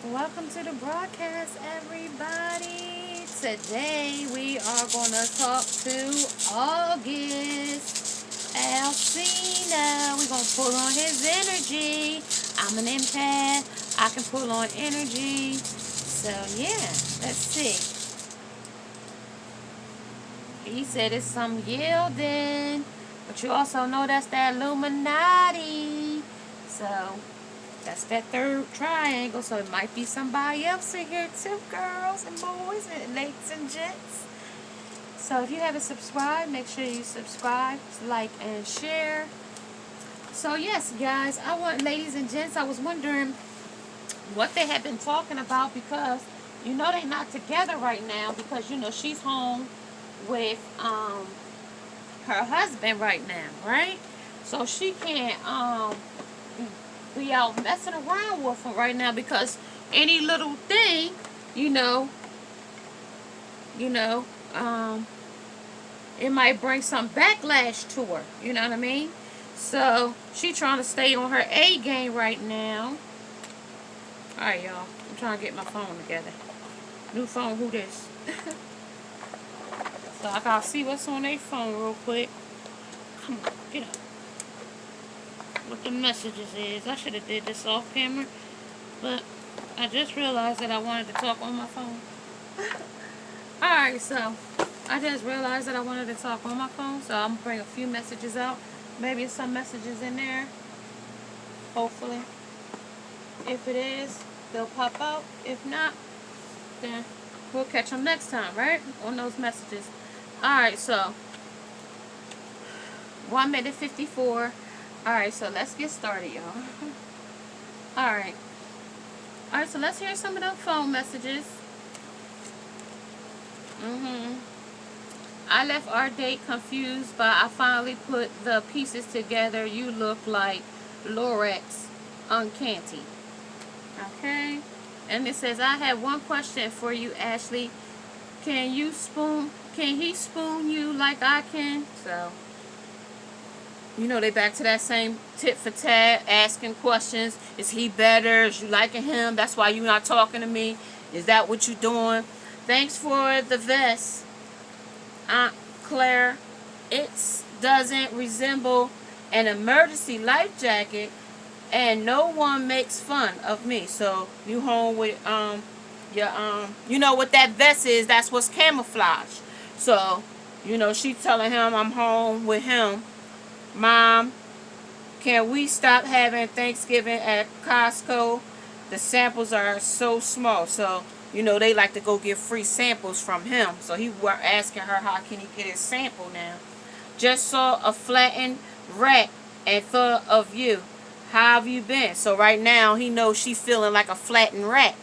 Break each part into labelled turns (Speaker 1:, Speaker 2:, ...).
Speaker 1: Welcome to the broadcast, everybody. Today we are going to talk to August Alcina. We're going to pull on his energy. I'm an empath. I can pull on energy. So, yeah, let's see. He said it's some yielding. But you also know that's that Illuminati. So, that's that third triangle, so it might be somebody else in here too, girls and boys and ladies and gents. So if you haven't subscribed, make sure you subscribe, like, and share. So yes, guys, ladies and gents, I was wondering what they have been talking about because, they're not together right now because, she's home with her husband right now, right? So she can't be out messing around with him right now because any little thing, you know, you know, um, it might bring some backlash to her. You know what I mean? So she trying to stay on her A game right now. All right, y'all. I'm trying to get my phone together. New phone. Who this? So I gotta see what's on their phone real quick. Come on, get up. What the messages is. I should have did this off camera, but I just realized that I wanted to talk on my phone. Alright, so I just realized that I wanted to talk on my phone, so I'm going to bring a few messages out. Maybe some messages in there. Hopefully. If it is, they'll pop out. If not, then we'll catch them next time, right? On those messages. Alright, so 1 minute 54. Alright, so let's get started, y'all. Alright. Alright, so let's hear some of the phone messages. I left our date confused, but I finally put the pieces together. You look like Lorex Uncanny. Okay. And it says, I have one question for you, Ashley. Can he spoon you like I can? So, they back to that same tit for tat, asking questions. Is he better? Is you liking him? That's why you not talking to me. Is that what you doing? Thanks for the vest, Aunt Claire. It doesn't resemble an emergency life jacket, and no one makes fun of me. So you home with what that vest is? That's what's camouflage. So she telling him I'm home with him. Mom, can we stop having Thanksgiving at Costco? The samples are so small. So, they like to go get free samples from him. So he were asking her how can he get his sample now. Just saw a flattened rat and thought of you. How have you been? So right now he knows she's feeling like a flattened rat.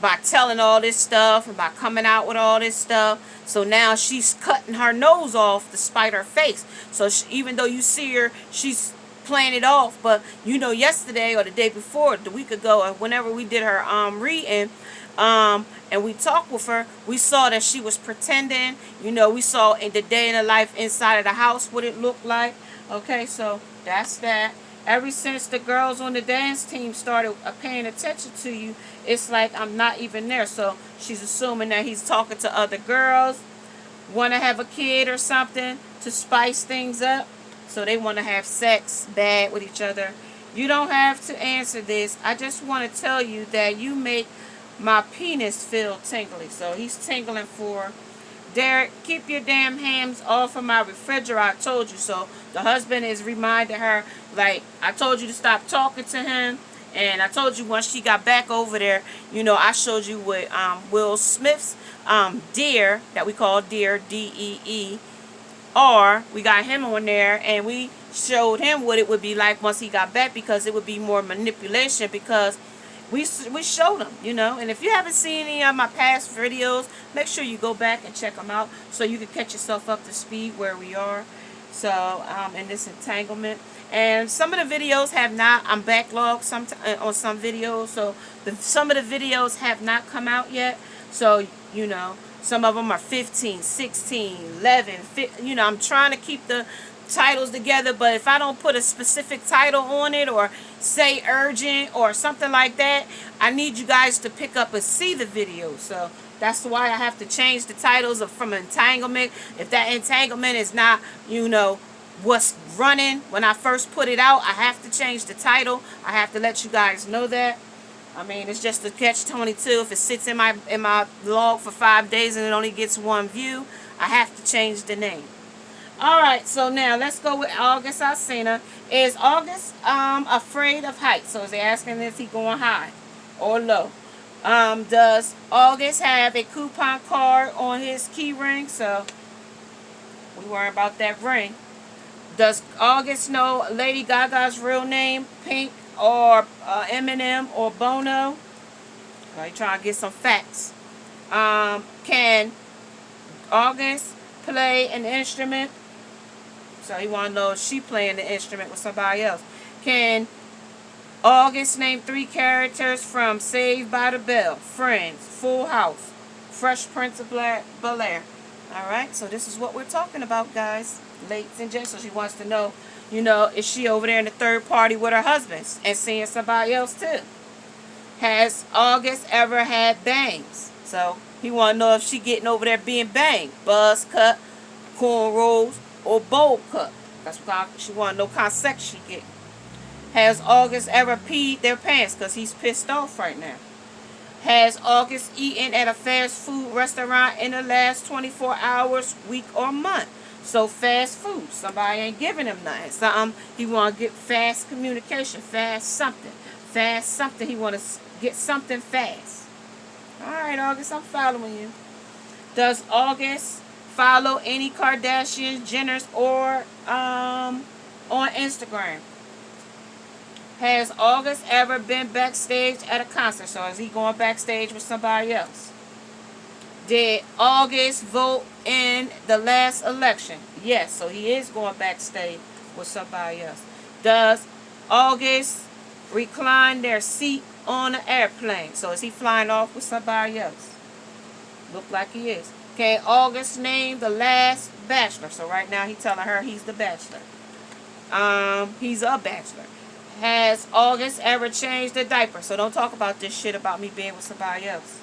Speaker 1: By telling all this stuff and by coming out with all this stuff. So now she's cutting her nose off to spite her face. So even though you see her, she's playing it off. But yesterday or the day before, the week ago, or whenever we did her reading, and we talked with her, we saw that she was pretending. We saw in the day in the life inside of the house what it looked like. Okay, so that's that. Ever since the girls on the dance team started paying attention to you, it's like I'm not even there. So she's assuming that he's talking to other girls, want to have a kid or something to spice things up. So they want to have sex bad with each other. You don't have to answer this. I just want to tell you that you make my penis feel tingly. So he's tingling for Derek, keep your damn hands off of my refrigerator. I told you so. The husband is reminding her, like, I told you to stop talking to him. And I told you once she got back over there, I showed you with Will Smith's Deer, that we call Deer, D-E-E-R. We got him on there, and we showed him what it would be like once he got back, because it would be more manipulation, because we showed them, and if you haven't seen any of my past videos, make sure you go back and check them out so you can catch yourself up to speed where we are. So in this entanglement, and some of the videos have not, I'm backlogged on some videos, so some of the videos have not come out yet. So some of them are 15, 16, 11, 15, I'm trying to keep the titles together, but if I don't put a specific title on it or say urgent or something like that, I need you guys to pick up and see the video. So that's why I have to change the titles from entanglement. If that entanglement is not, what's running when I first put it out, I have to change the title. I have to let you guys know that. I mean, it's just a catch-22. If it sits in my log for 5 days and it only gets 1 view, I have to change the name. Alright, so now let's go with August Alcina. Is August afraid of heights? So is they asking, is he going high or low? Does August have a coupon card on his key ring? So we worry about that ring. Does August know Lady Gaga's real name, Pink or Eminem or Bono? Are you trying to get some facts? Can August play an instrument? So he want to know if she playing the instrument with somebody else. Can August name 3 characters from Saved by the Bell, Friends, Full House, Fresh Prince of Bel-Air? Alright, so this is what we're talking about, guys. Ladies and gents. So she wants to know, is she over there in the third party with her husband and seeing somebody else too? Has August ever had bangs? So he want to know if she getting over there being banged. Buzz cut, cornrows, or bowl cut. That's what she want to know what kind of sex she getting. Has August ever peed their pants? Because he's pissed off right now. Has August eaten at a fast food restaurant in the last 24 hours, week, or month? So fast food. Somebody ain't giving him nothing. Something he want to get fast communication. Fast something. Fast something. He want to get something fast. Alright, August, I'm following you. Does August follow any Kardashians, Jenners, or on Instagram? Has August ever been backstage at a concert? So is he going backstage with somebody else? Did August vote in the last election? Yes, so he is going backstage with somebody else. Does August recline their seat on an airplane? So is he flying off with somebody else? Look like he is. Can August name the last bachelor? So right now he's telling her he's the bachelor. He's a bachelor. Has August ever changed a diaper? So don't talk about this shit about me being with somebody else.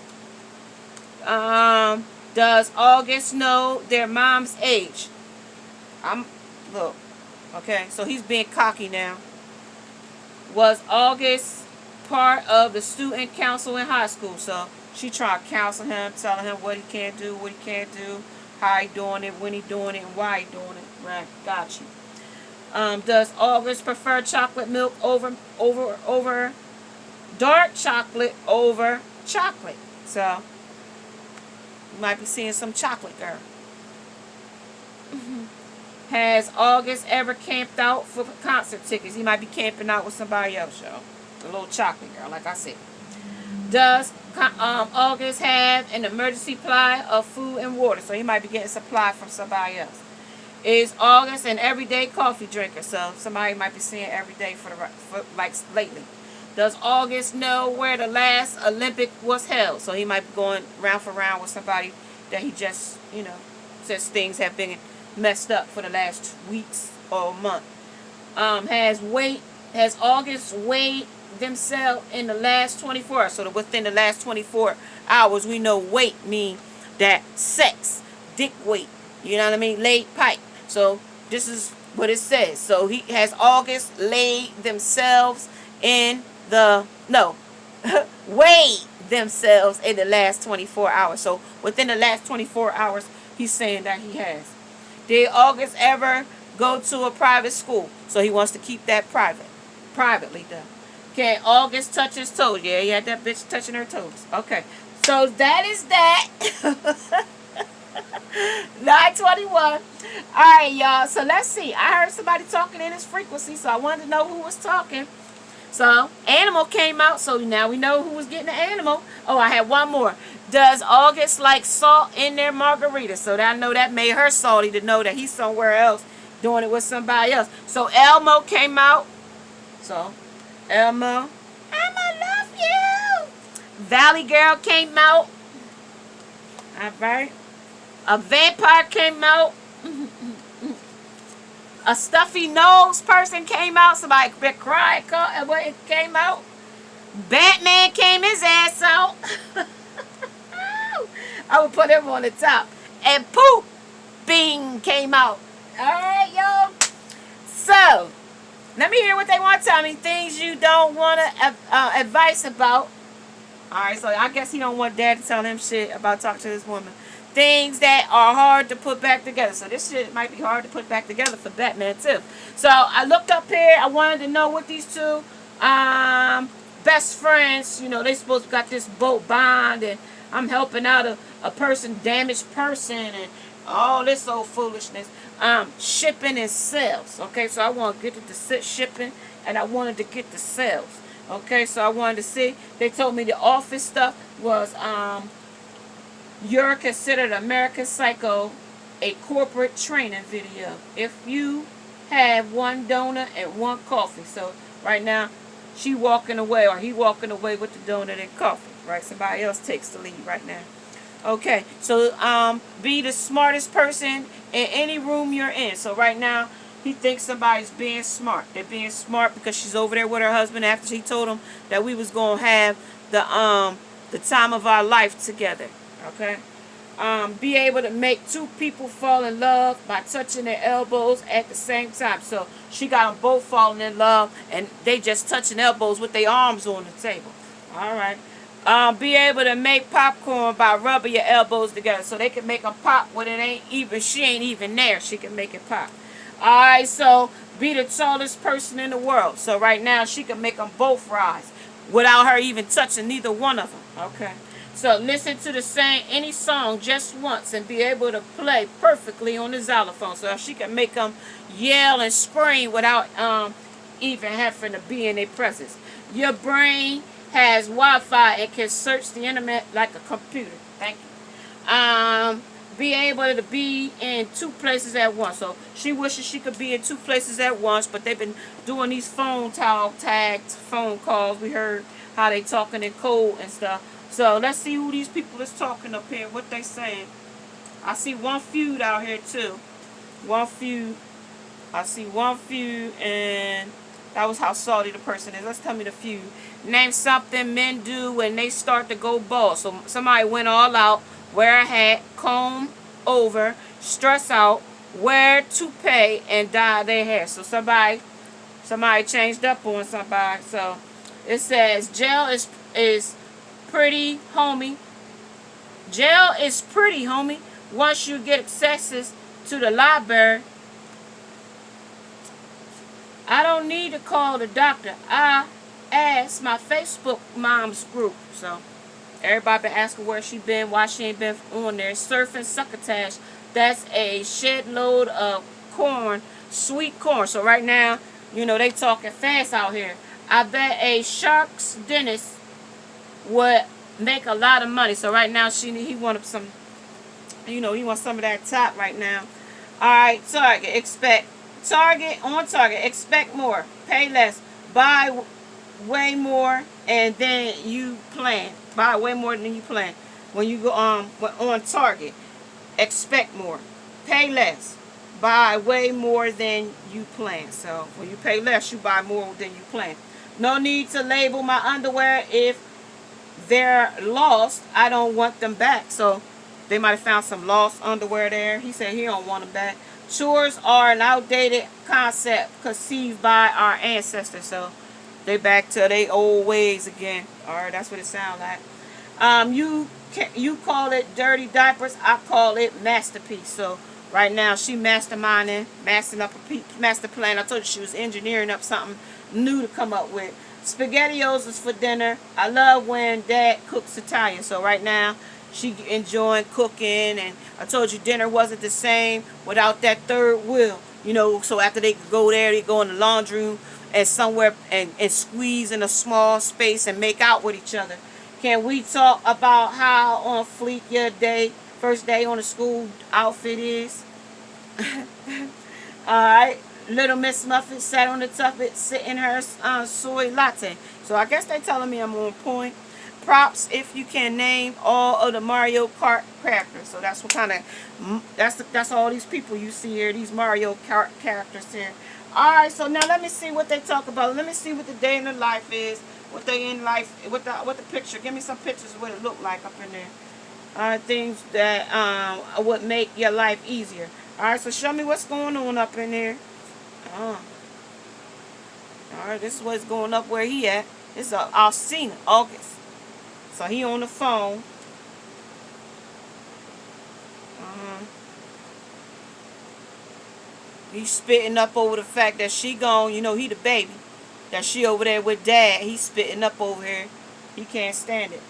Speaker 1: Does August know their mom's age? Look. Okay, so he's being cocky now. Was August part of the student council in high school? So she trying to counsel him, telling him what he can do, what he can't do, how he doing it, when he doing it, and why he doing it. Right, got you. Does August prefer chocolate milk over dark chocolate over chocolate? So you might be seeing some chocolate girl. Has August ever camped out for concert tickets? He might be camping out with somebody else, y'all. A little chocolate girl, like I said. Does August have an emergency supply of food and water? So he might be getting supply from somebody else. Is August an everyday coffee drinker? So somebody might be seeing every day for like lately. Does August know where the last Olympic was held? So he might be going round for round with somebody that he just, says things have been messed up for the last weeks or month. Has August weighed themselves in the last 24 hours? So within the last 24 hours, we know weight mean that sex, dick weight. You know what I mean? Laid pipe. So this is what it says. So he has August laid themselves in weighed themselves in the last 24 hours. So within the last 24 hours, he's saying that he has. Did August ever go to a private school? So he wants to keep that privately done. Can August touch his toes? Yeah, he had that bitch touching her toes. Okay, so that is that. 9:21. Alright, y'all. So let's see. I heard somebody talking in this frequency, so I wanted to know who was talking. So, animal came out, so now we know who was getting the animal. Oh, I had one more. Does August like salt in their margarita? So I know that made her salty to know that he's somewhere else doing it with somebody else. So Elmo came out. So, Elmo, I'ma love you. Valley Girl came out. Alright. A vampire came out. A stuffy nose person came out. Somebody been crying, and when it came out, Batman came his ass out. I would put him on the top. And poop, Bing came out. Alright, yo. So, let me hear what they want to tell me. Things you don't want to advice about. Alright, so I guess he don't want dad to tell him shit about talking to this woman. Things that are hard to put back together. So this shit might be hard to put back together for Batman too. So I looked up here. I wanted to know what these two best friends, you know, they supposed to got this boat bond, and I'm helping out a person, damaged person, and all this old foolishness. Shipping and sales. Okay, so I want to get to the shipping, and I wanted to get the sales. Okay, so I wanted to see. They told me the office stuff was you're considered American Psycho, a corporate training video. If you have one donut and one coffee. So right now, she walking away, or he walking away with the donut and coffee. Right, somebody else takes the lead right now. Okay, so be the smartest person in any room you're in. So right now, he thinks somebody's being smart. They're being smart because she's over there with her husband after she told him that we was gonna have the time of our life together. Okay. Be able to make two people fall in love by touching their elbows at the same time. So she got them both falling in love, and they just touching elbows with their arms on the table. All right. Be able to make popcorn by rubbing your elbows together, so they can make them pop when it ain't even, she ain't even there. She can make it pop. Alright, so be the tallest person in the world. So right now she can make them both rise without her even touching neither one of them. Okay. So listen to any song just once and be able to play perfectly on the xylophone. So she can make them yell and scream without even having to be in their presence. Your brain has Wi-Fi and can search the internet like a computer. Thank you. Be able to be in two places at once. So she wishes she could be in two places at once, but they've been doing these tagged phone calls. We heard how they talking in code and stuff. So let's see who these people is talking up here, what they saying. I see one feud out here too. One feud. I see one feud, and that was how salty the person is. Let's tell me the feud. Name something men do when they start to go bald. So somebody went all out, wear a hat, comb over, stress out, wear toupee, and dye their hair. So somebody changed up on somebody. So it says jail is pretty, homie. Jail is pretty, homie. Once you get access to the library, I don't need to call the doctor. I asked my Facebook mom's group. So everybody been asking where she been, why she ain't been on there. Surfing succotash. That's a shed load of corn, sweet corn. So right now, you know, they talking fast out here. I bet a shark's dentist would make a lot of money. So right now, he wanted some, you know, he wants some of that top right now. All right, Target, expect more, pay less, buy way more, and then you plan. Buy way more than you plan. When you go on Target, expect more, pay less, buy way more than you plan. So when you pay less, you buy more than you plan. No need to label my underwear if they're lost. I don't want them back. So they might have found some lost underwear there. He said he don't want them back. Chores are an outdated concept conceived by our ancestors. So they back to their old ways again. Alright, that's what it sounds like. You call it dirty diapers. I call it masterpiece. So right now she mastering up a master plan. I told you she was engineering up something new to come up with. SpaghettiOs is for dinner. I love when Dad cooks Italian. So right now she enjoying cooking, and I told you dinner wasn't the same without that third wheel. You know, so after they go there, they go in the laundry room and somewhere and squeeze in a small space and make out with each other. Can we talk about how on fleek your first day on the school outfit is? Alright. Little Miss Muffet sat on the tuffet sipping her soy latte. So I guess they telling me I'm on point. props if you can name all of the Mario Kart characters. So that's what kind of, that's all these people you see here, these Mario Kart characters here. Alright, so now let me see what they talk about. Let me see what the day in the life is. What they in life, what the picture. Give me some pictures of what it look like up in there. Things that would make your life easier. Alright, so show me what's going on up in there. Alright, this is what's going up where he at. This is Alcina, August. So he on the phone. He's spitting up over the fact that she gone, you know, he the baby. That she over there with dad. He's spitting up over here. He can't stand it.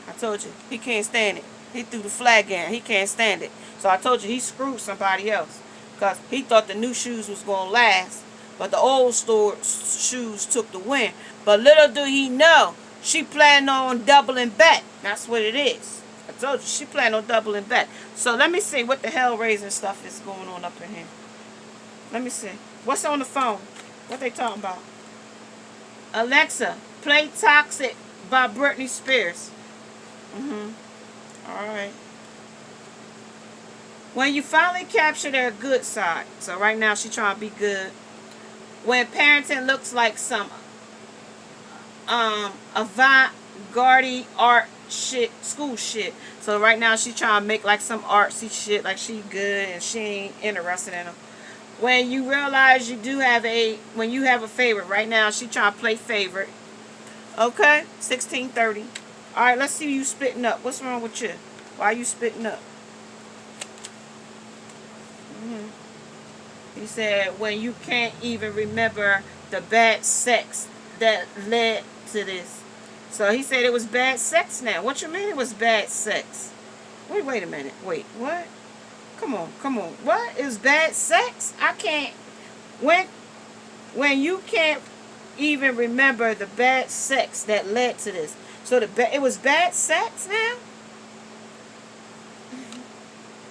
Speaker 1: I told you, he can't stand it. He threw the flag in. He can't stand it. So I told you, he screwed somebody else. Because he thought the new shoes was going to last. But the old store shoes took the win. But little do he know, she planning on doubling back. That's what it is. I told you, she planning on doubling back. So let me see what the hell-raising stuff is going on up in here. Let me see. What's on the phone? What they talking about? Alexa, play Toxic by Britney Spears. Alright. When you finally capture their good side. So right now she trying to be good. When parenting looks like some avant-garde art shit, school shit. So right now she trying to make like some artsy shit, like she good and she ain't interested in them. When you realize you do have when you have a favorite. Right now she trying to play favorite. Okay, 1630. Alright, let's see you spitting up. What's wrong with you? Why are you spitting up? He said, when you can't even remember the bad sex that led to this. So he said it was bad sex now. What you mean it was bad sex? Wait a minute. Wait, what? Come on. What is bad sex? I can't. When you can't even remember the bad sex that led to this. So it was bad sex now?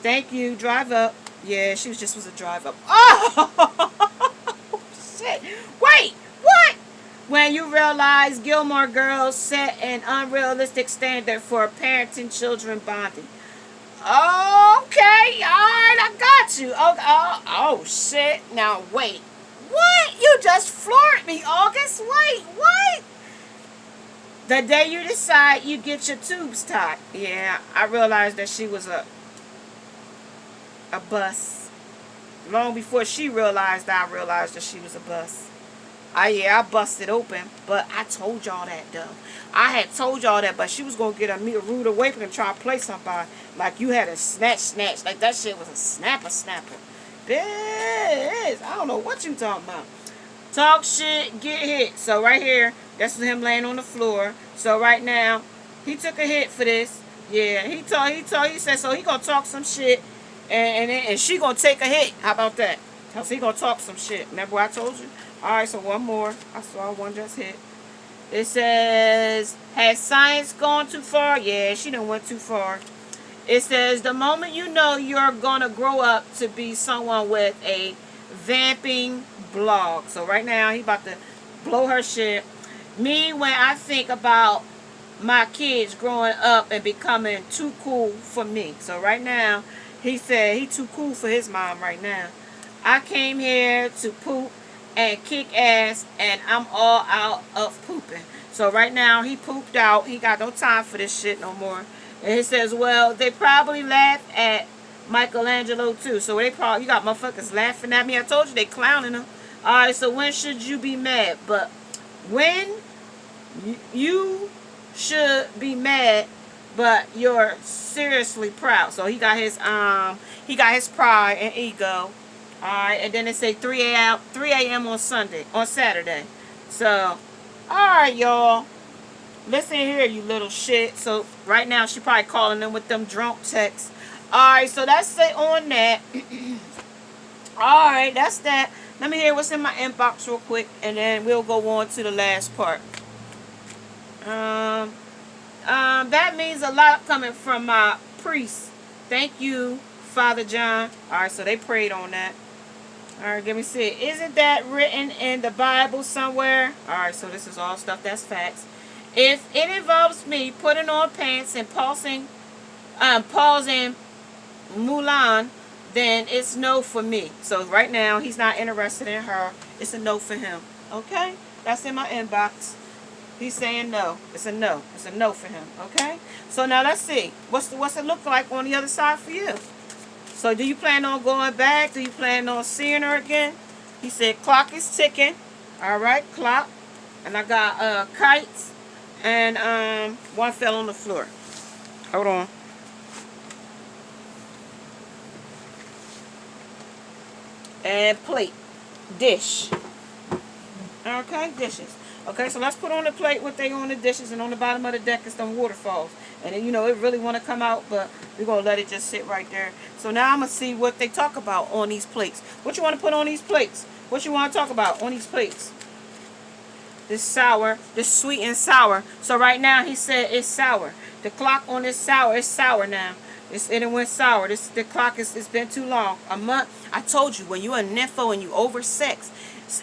Speaker 1: Thank you. Drive up. Yeah, she was a drive up. Oh, shit. Wait, what? When you realize Gilmore Girls set an unrealistic standard for parenting children bonding. Okay, alright, I got you. Oh, shit. Now, wait. What? You just floored me, August. Wait, what? The day you decide you get your tubes tied. Yeah, I realized that she was a bus. Long before she realized, I realized that she was a bus. Yeah, I busted open, but I told y'all that, though. I had told y'all that, but she was going to get a rude awakening and try to play somebody. Like you had a snatch. Like that shit was a snapper. Bitch, I don't know what you talking about. Talk shit, get hit. So right here, that's him laying on the floor. So right now, he took a hit for this. Yeah, he said, so he going to talk some shit. And she gonna take a hit. How about that? Cause he gonna talk some shit. Remember what I told you? Alright, so one more. I saw one just hit. It says, has science gone too far? Yeah, she done went too far. It says, the moment you know you're gonna grow up to be someone with a vamping blog. So right now, he about to blow her shit. Me, when I think about my kids growing up and becoming too cool for me. So right now, he said he too cool for his mom right now. I came here to poop and kick ass, and I'm all out of pooping. So right now, he pooped out. He got no time for this shit no more. And he says, well, they probably laugh at Michelangelo too. So you got motherfuckers laughing at me. I told you they clowning him. Alright, so when should you be mad? But when you should be mad, but you're seriously proud. So he got his pride and ego. Alright, and then they say 3 a.m. on Saturday. So, alright, y'all. Listen here, you little shit. So right now she probably calling them with them drunk texts. Alright, so that's it on that. Alright, that's that. Let me hear what's in my inbox real quick, and then we'll go on to the last part. That means a lot coming from my priest. Thank you, Father John. Alright, so they prayed on that. Alright, let me see. Isn't that written in the Bible somewhere? Alright, so this is all stuff that's facts. If it involves me putting on pants and pausing Mulan, then it's no for me. So right now, he's not interested in her. It's a no for him. Okay? That's in my inbox. He's saying no. It's a no. It's a no for him. Okay? So now let's see. What's it look like on the other side for you? So do you plan on going back? Do you plan on seeing her again? He said clock is ticking. All right, clock. And I got kites. And one fell on the floor. Hold on. And plate. Dish. Okay, dishes. Okay, so let's put on the plate what they on the dishes, and on the bottom of the deck is some waterfalls. And then, you know, it really want to come out, but we're going to let it just sit right there. So now I'm going to see what they talk about on these plates. What you want to put on these plates? What you want to talk about on these plates? This sour, this sweet and sour. So right now he said it's sour. The clock on this sour, it's sour now. It went sour. The clock it's been too long. A month. I told you, when you're a nympho and you oversex,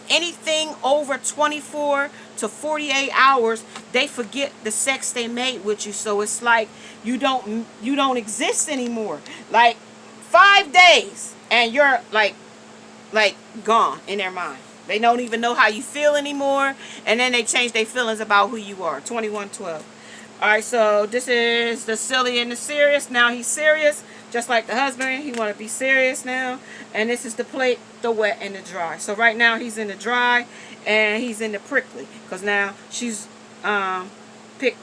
Speaker 1: anything over 24 to 48 hours, they forget the sex they made with you. So it's like you don't exist anymore. Like 5 days and you're like gone in their mind. They don't even know how you feel anymore, and then they change their feelings about who you are. 2112. Alright, so this is the silly and the serious. Now he's serious, just like the husband. He want to be serious now. And this is the plate, the wet and the dry. So right now he's in the dry, and he's in the prickly. Because now she's picked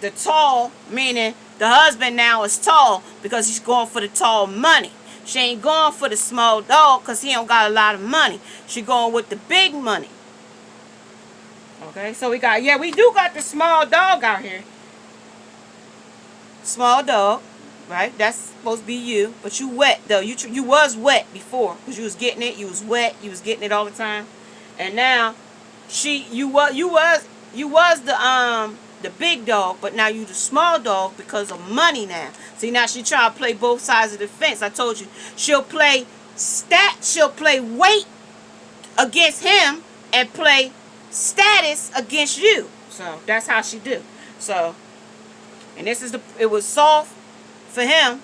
Speaker 1: the tall, meaning the husband now is tall because he's going for the tall money. She ain't going for the small dog because he don't got a lot of money. She going with the big money. Okay, so we do got the small dog out here. Small dog, right? That's supposed to be you. But you wet, though. You was wet before because you was getting it. You was wet. You was getting it all the time. And now, you was the big dog, but now you the small dog because of money now. See, now she trying to play both sides of the fence. I told you, she'll play weight against him and play status against you. So that's how she do. So, and it was soft for him.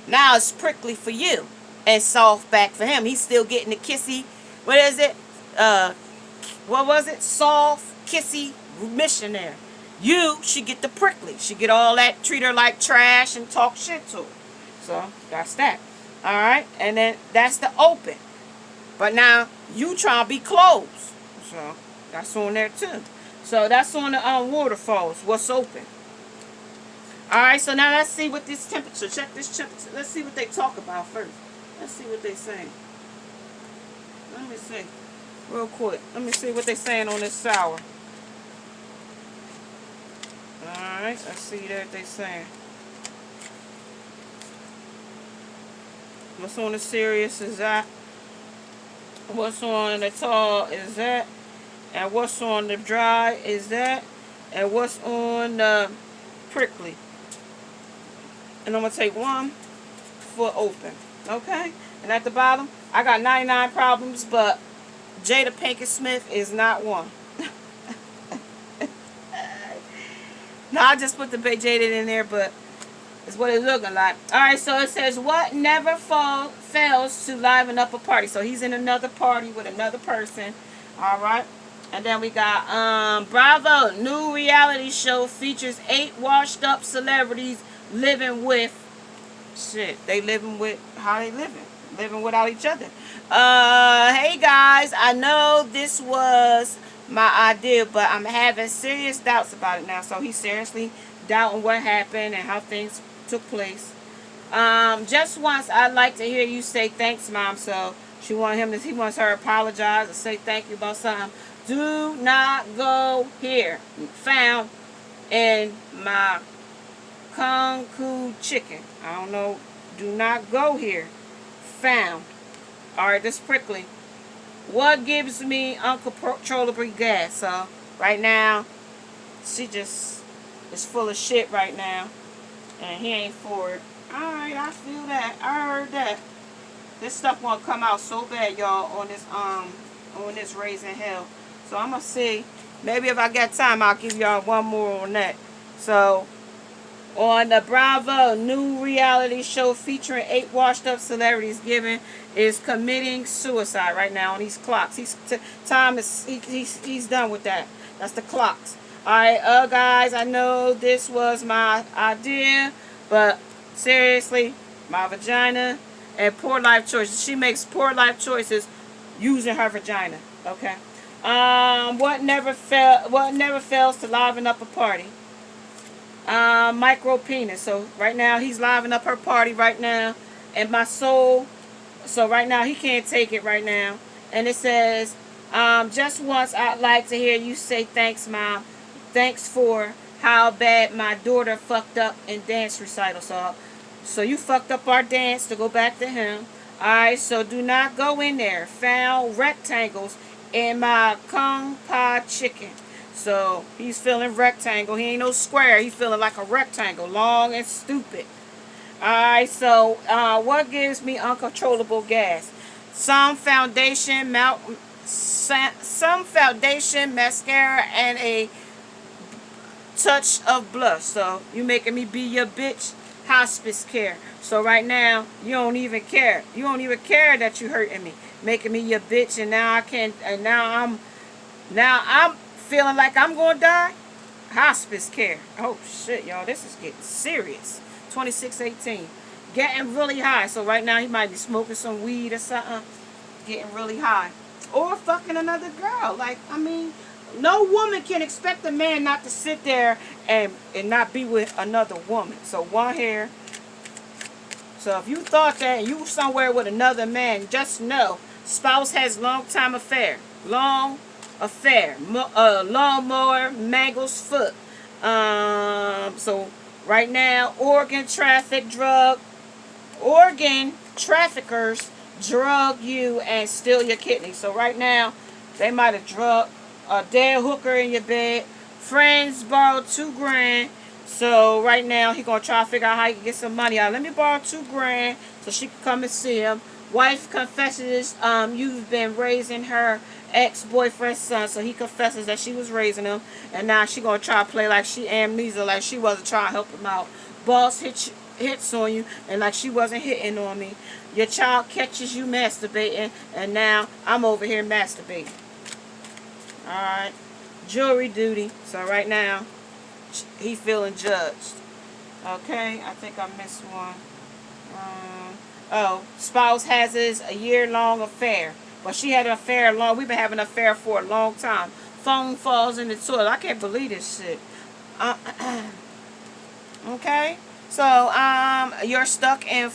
Speaker 1: Now it's prickly for you and soft back for him. He's still getting the kissy. What is it? What was it? Soft, kissy missionary. You should get the prickly. She get all that, treat her like trash and talk shit to her. So that's that. Alright? And then that's the open. But now you trying to be closed. So that's on there too. So that's on the waterfalls. What's open. Alright, so now let's see what this temperature. Check this temperature. Let's see what they talk about first. Let's see what they saying. Let me see. Real quick. Let me see what they saying on this sour. Alright, let's see what they saying. What's on the serious is that. What's on the tall is that. And what's on the dry is that. And what's on the prickly. And I'm going to take one foot open. Okay? And at the bottom, I got 99 problems, but Jada Pinkett Smith is not one. No, I just put the Jada in there, but it's what it's looking like. Alright, so it says, what never fails to liven up a party. So he's in another party with another person. Alright. And then we got, Bravo, new reality show features 8 washed up celebrities living with, they living with, how they living? Living without each other. Hey guys, I know this was my idea, but I'm having serious doubts about it now. So he's seriously doubting what happened and how things took place. Just once, I'd like to hear you say thanks, Mom. So he wants her to apologize or say thank you about something. Do not go here. Found in my Kung Ku chicken. I don't know. Do not go here. Found. Alright, this prickly. What gives me uncontrollable gas? So, right now, she just is full of shit right now. And he ain't for it. Alright, I feel that. I heard that. This stuff won't come out so bad, y'all, on this raising hell. So I'm gonna see Maybe if I got time, I'll give y'all one more on that. So, on the Bravo new reality show featuring 8 washed up celebrities, Given is committing suicide right now on these clocks. He's done with that. That's the clocks. Alright, guys, I know this was my idea, but seriously, my vagina and poor life choices. She makes poor life choices using her vagina. Okay. What never fails to liven up a party? Micro penis. So right now he's livening up her party right now, and my soul. So right now he can't take it right now, and it says, just once I'd like to hear you say thanks, Mom. Thanks for how bad my daughter fucked up in dance recital. So you fucked up our dance, to go back to him. Alright, so do not go in there. Found rectangles in my kung pao chicken. So he's feeling rectangle. He ain't no square. He's feeling like a rectangle, long and stupid. Alright, so what gives me uncontrollable gas? Some foundation, mascara, and a touch of blush. So you making me be your bitch. Hospice care. So right now you don't even care. You don't even care that you hurting me, making me your bitch, and now I can't. And now I'm feeling like I'm gonna die. Hospice care. Oh shit, y'all, this is getting serious. 2618, getting really high. So right now he might be smoking some weed or something, getting really high, or fucking another girl. Like, I mean, no woman can expect a man not to sit there and not be with another woman. So one here. So if you thought that and you were somewhere with another man, just know spouse has long time affair. Long affair. Lawnmower, mangles foot. So right now, organ traffickers drug you and steal your kidney. So right now, they might have drugged a dead hooker in your bed. Friends borrowed $2,000. So right now he gonna try to figure out how he can get some money out. Let me borrow $2,000 so she can come and see him. Wife confesses you've been raising her ex-boyfriend's son, so he confesses that she was raising him, and now she gonna try to play like she amnesia, like she wasn't trying to help him out. Boss hits on you, and like she wasn't hitting on me. Your child catches you masturbating, and now I'm over here masturbating. Alright. Jury duty. So right now, he feeling judged. Okay, I think I missed one. Spouse has a year-long affair. But she had an affair we've been having an affair for a long time. Phone falls in the toilet. I can't believe this shit. Okay? So, you're stuck in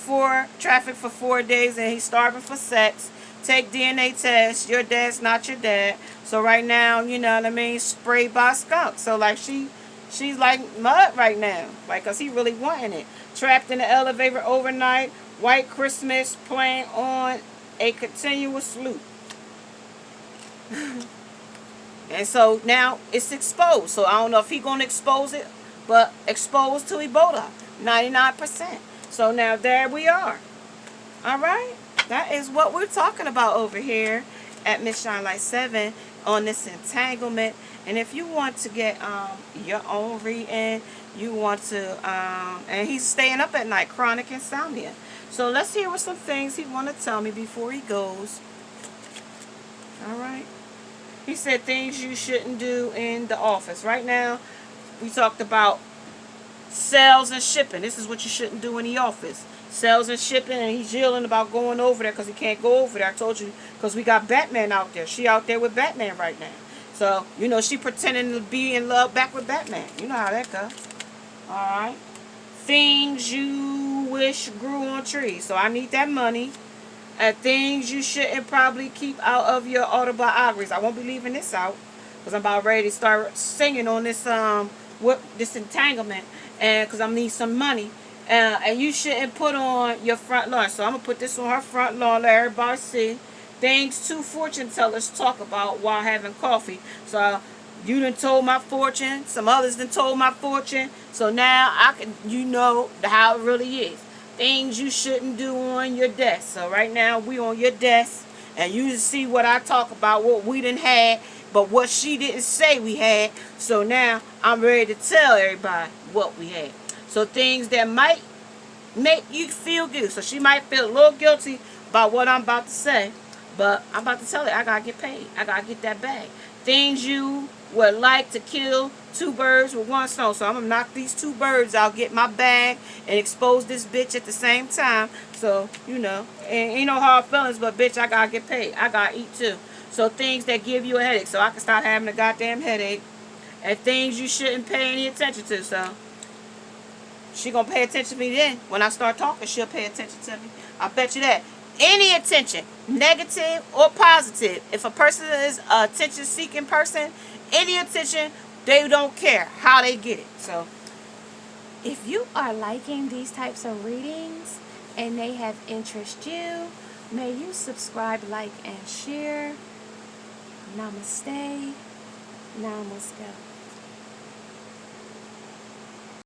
Speaker 1: traffic for 4 days and he's starving for sex. Take DNA test. Your dad's not your dad. So right now, you know what I mean, sprayed by skunk. So like she's like mud right now. Like, cause he really wanting it. Trapped in the elevator overnight. White Christmas playing on a continuous loop. And so now it's exposed. So I don't know if he's gonna expose it, but exposed to Ebola. 99%. So now there we are. Alright? That is what we're talking about over here at Miss Shine Light 7 on this entanglement. And if you want to get your own reading, you want to and he's staying up at night, chronic insomnia. So let's hear what some things he want to tell me before he goes. Alright. He said things you shouldn't do in the office. Right now, we talked about sales and shipping. This is what you shouldn't do in the office. Sales and shipping, and he's yelling about going over there because he can't go over there. I told you, because we got Batman out there. She out there with Batman right now. So, you know, she pretending to be in love back with Batman. You know how that goes. Alright. Things you wish grew on trees. So I need that money. And things you shouldn't probably keep out of your autobiographies. I won't be leaving this out, because I'm about ready to start singing on this this entanglement, and because I need some money. And you shouldn't put on your front lawn. So I'm going to put this on her front lawn, let everybody see. Things two fortune tellers talk about while having coffee. So you done told my fortune. Some others done told my fortune. So now you know how it really is. Things you shouldn't do on your desk. So right now we on your desk. And you see what I talk about, what we done had but what she didn't say we had. So now I'm ready to tell everybody what we had. So things that might make you feel good. So she might feel a little guilty about what I'm about to say, but I'm about to tell her I gotta get paid. I gotta get that bag. Things you would like to kill two birds with one stone. So I'm gonna knock these two birds out, get my bag, and expose this bitch at the same time. So, you know, and ain't no hard feelings, but bitch, I gotta get paid. I gotta eat too. So things that give you a headache, so I can stop having a goddamn headache. And things you shouldn't pay any attention to. So she gonna pay attention to me then. When I start talking, she'll pay attention to me. I bet you that. Any attention, negative or positive, if a person is a attention-seeking person, any attention, they don't care how they get it. So, if you are liking these types of readings and they have interest you, may you subscribe, like, and share. Namaste. Namaste.